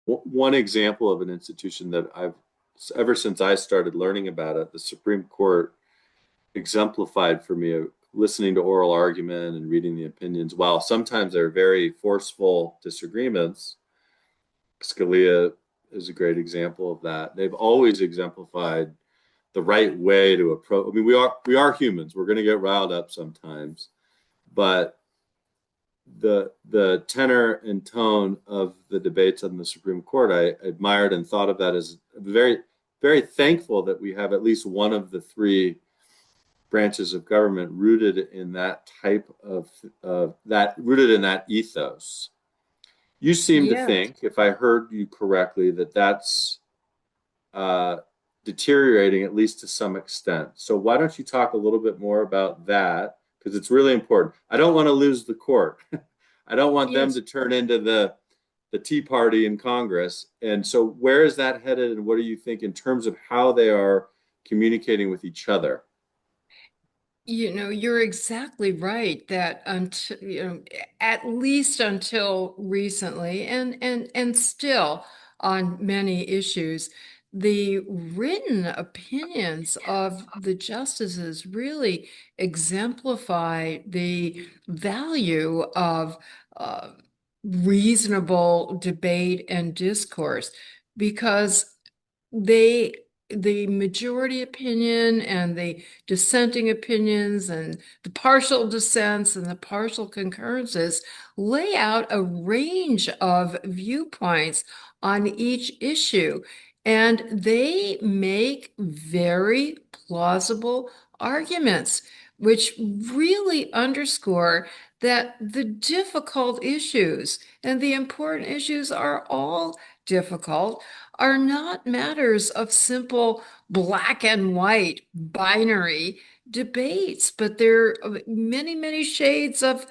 One example of an institution that I've, ever since I started learning about it, the Supreme Court exemplified for me listening to oral argument and reading the opinions. While sometimes they're very forceful disagreements, Scalia is a great example of that. They've always exemplified the right way to approach. I mean, we are humans. We're going to get riled up sometimes, but the tenor and tone of the debates on the Supreme Court, I admired and thought of that as very, very thankful that we have at least one of the three branches of government rooted in that type of that rooted in that ethos. You seem to Yes. think, if I heard you correctly, that that's uh, deteriorating at least to some extent. So why don't you talk a little bit more about that? Because it's really important. I don't want to lose the court. I don't want them to Yes. turn into the Tea Party in Congress. And so where is that headed, and what do you think in terms of how they are communicating with each other? You're exactly right that until, at least until recently and still on many issues, the written opinions of the justices really exemplify the value of uh, reasonable debate and discourse because they the majority opinion and the dissenting opinions and the partial dissents and the partial concurrences lay out a range of viewpoints on each issue. And they make very plausible arguments, which really underscore that the difficult issues and the important issues are all difficult, are not matters of simple black and white binary debates, but there are many, many shades of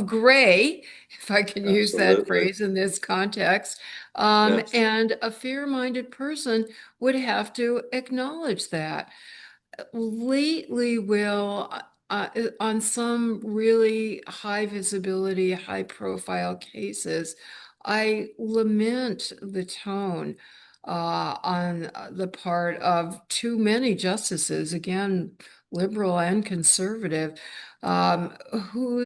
gray, if I can use that Absolutely. phrase in this context. Yes. And a fair-minded person would have to acknowledge that. Lately, Will, on some really high visibility, high profile cases, I lament the tone on the part of too many justices, again, liberal and conservative, who